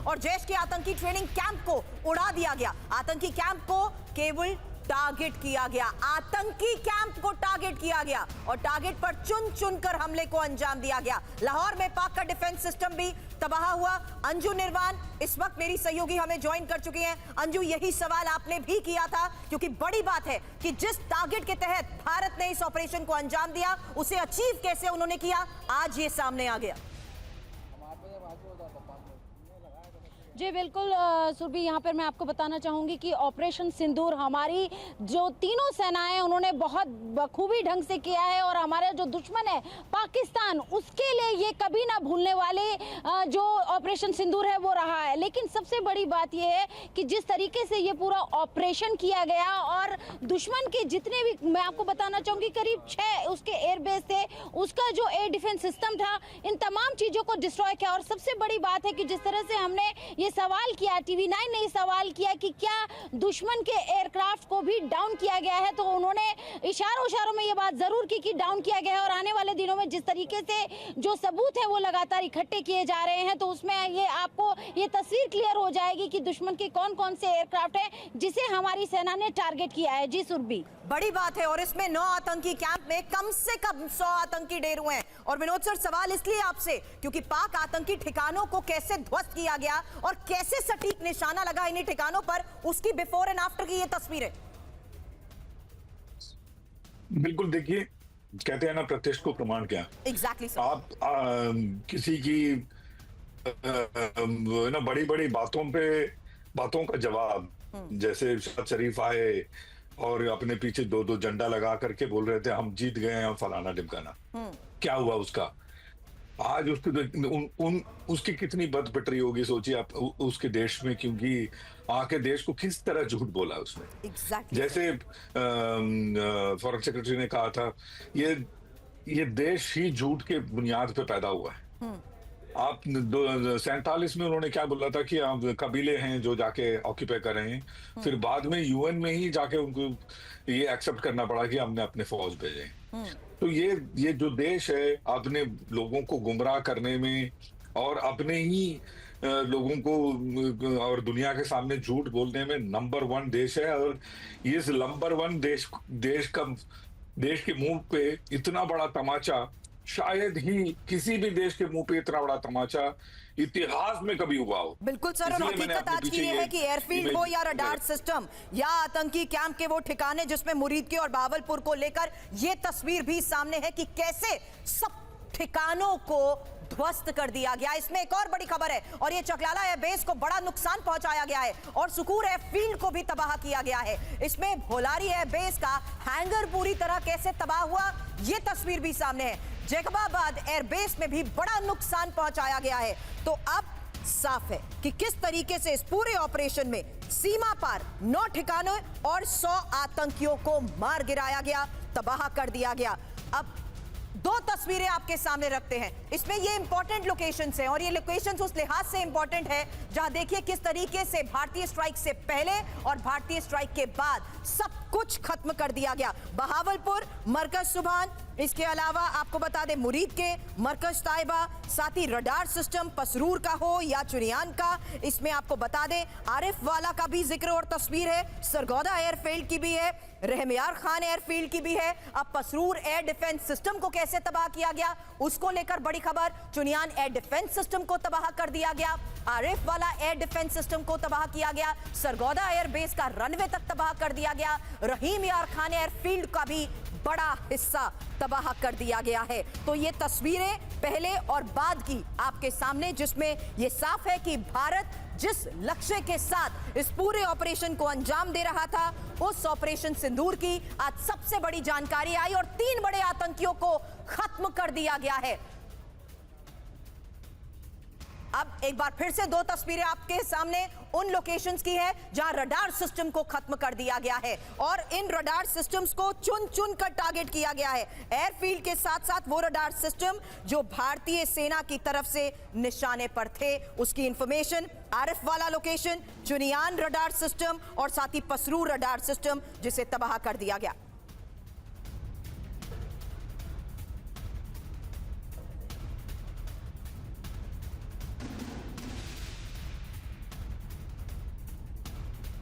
और जैश के आतंकी ट्रेनिंग कैंप को उड़ा दिया गया। आतंकी कैंप को केवल टारगेट किया गया, आतंकी कैंप को टारगेट किया गया और टारगेट पर चुन चुनकर हमले को अंजाम दिया गया। लाहौर में पाक का डिफेंस सिस्टम भी तबाह हुआ। अंजू निर्वाण इस वक्त मेरी सहयोगी हमें ज्वाइन कर चुकी हैं। अंजू, यही सवाल आपने भी किया था, क्योंकि बड़ी बात है कि जिस टारगेट के तहत भारत ने इस ऑपरेशन को अंजाम दिया उसे अचीव कैसे उन्होंने किया, आज ये सामने आ गया। जी बिल्कुल सुरभि, यहाँ पर मैं आपको बताना चाहूँगी कि ऑपरेशन सिंदूर हमारी जो तीनों सेनाएं उन्होंने बहुत बखूबी ढंग से किया है और हमारा जो दुश्मन है पाकिस्तान उसके लिए ये कभी ना भूलने वाले जो ऑपरेशन सिंदूर है वो रहा है। लेकिन सबसे बड़ी बात ये है कि जिस तरीके से ये पूरा ऑपरेशन किया गया और दुश्मन के जितने भी, मैं आपको बताना चाहूँगी करीब 6 उसके एयरबेस थे, उसका जो एयर डिफेंस सिस्टम था, इन तमाम चीज़ों को डिस्ट्रॉय किया। और सबसे बड़ी बात है कि जिस तरह से हमने ये सवाल किया, TV9 ने सवाल किया कि क्या दुश्मन के एयरक्राफ्ट को भी डाउन किया गया है, तो उन्होंने इशारों में ये बात जरूर की कि डाउन किया गया है। और आने वाले दिनों में जिस तरीके से जो सबूत है वो लगातार इकट्ठे किए जा रहे हैं, तो उसमें ये आपको ये तस्वीर क्लियर हो जाएगी कि दुश्मन के कौन कौन से एयरक्राफ्ट है जिसे हमारी सेना ने टारगेट किया है। जी सुरभि, बड़ी बात है। और इसमें 9 आतंकी कैंप में कम से कम 100 आतंकी ढेर हुए हैं। और विनोद सर, सवाल इसलिए आपसे क्योंकि पाक आतंकी ठिकानों को कैसे ध्वस्त किया गया और कैसे सटीक निशाना लगा इन्हीं ठिकानों पर, उसकी बिफोर एंड आफ्टर की ये तस्वीरें। बिल्कुल, देखिए कहते हैं ना, प्रत्यक्ष को प्रमाण क्या। Exactly sir. आप किसी की ना बड़ी बड़ी बातों का जवाब, जैसे शहबाज शरीफ आए और अपने पीछे 2-2 झंडा लगा करके बोल रहे थे हम जीत गए हैं फलाना ढिमकाना, क्या हुआ उसका? आज उसकी कितनी बद पिटरी होगी, सोचिए आप उसके देश में, क्योंकि आके देश को किस तरह झूठ बोला उसने। exactly. जैसे फॉरेन सेक्रेटरी ने कहा था, ये देश ही झूठ के बुनियाद पे पैदा हुआ है। आप 47 में उन्होंने क्या बोला था कि आप कबीले हैं जो जाके ऑक्यूपाई कर रहे हैं। फिर बाद में UN में ही जाके उनको ये एक्सेप्ट करना पड़ा कि हमने अपने फौज भेजे। तो ये जो देश है अपने लोगों को गुमराह करने में और अपने ही लोगों को और दुनिया के सामने झूठ बोलने में नंबर 1 देश है। और इस नंबर 1 देश के मुंह पे इतना बड़ा तमाचा, शायद ही किसी भी देश के मुंह पे इतना बड़ा तमाचा इतिहास में कभी हुआ हो। बिल्कुल सर, और हकीकत आज की ये है कि एयरफील्ड हो या रडार सिस्टम या आतंकी कैंप के वो ठिकाने जिसमें मुरीद के और बावलपुर को लेकर ये तस्वीर भी सामने है कि कैसे सब ठिकानों को ध्वस्त कर दिया गया। इसमें एक और बड़ी खबर है, और ये चकलाला एयरबेस को बड़ा नुकसान पहुंचाया गया है और सुकूर एयरफील्ड को भी तबाह किया गया है। इसमें भोलारी एयरबेस का हैंगर पूरी तरह कैसे तबाह हुआ, ये तस्वीर भी सामने है। जैकबाबाद एयरबेस में भी बड़ा नुकसान पहुंचाया गया है। तो अब साफ है कि किस तरीके से इस पूरे ऑपरेशन में सीमा पार 9 ठिकानों और 100 आतंकियों को मार गिराया गया, तबाह कर दिया गया। अब 2 तस्वीरें आपके सामने रखते हैं। इसमें ये इंपॉर्टेंट लोकेशंस हैं और ये लोकेशंस उस लिहाज से इंपॉर्टेंट है जहां देखिए किस तरीके से भारतीय स्ट्राइक से पहले और भारतीय स्ट्राइक के बाद सब कुछ खत्म कर दिया गया। बहावलपुर, मरकज सुभान, इसके अलावा आपको बता दें मुरीद के, मरकज ताइबा, साथ ही रडार सिस्टम पसरूर का हो या चुनियान का, इसमें आपको बता दें आरिफ वाला का भी जिक्र और तस्वीर है, सरगोदा एयरफील्ड की भी है, रहमयार खान एयरफील्ड की भी है। अब पसरूर एयर डिफेंस सिस्टम को कैसे तबाह किया गया उसको लेकर बड़ी खबर, चुनियान एयर डिफेंस सिस्टम को तबाह कर दिया गया, आरिफ वाला एयर डिफेंस सिस्टम को तबाह किया गया, सरगोदा एयरबेस का रनवे तक तबाह कर दिया गया, रहीम यार खान एयरफील्ड का भी बड़ा हिस्सा तबाह कर दिया गया है। तो ये तस्वीरें पहले और बाद की आपके सामने, जिसमें ये साफ है कि भारत जिस लक्ष्य के साथ इस पूरे ऑपरेशन को अंजाम दे रहा था, उस ऑपरेशन सिंदूर की आज सबसे बड़ी जानकारी आई और 3 बड़े आतंकियों को खत्म कर दिया गया है। अब एक बार फिर से 2 तस्वीरें आपके सामने उन लोकेशंस की है जहां रडार सिस्टम को खत्म कर दिया गया है और इन रडार सिस्टम्स को चुन चुन कर टारगेट किया गया है। एयरफील्ड के साथ साथ वो रडार सिस्टम जो भारतीय सेना की तरफ से निशाने पर थे, उसकी इंफॉर्मेशन, आरिफ वाला लोकेशन, चुनियान रडार सिस्टम और साथ ही पसरूर रडार सिस्टम जिसे तबाह कर दिया गया।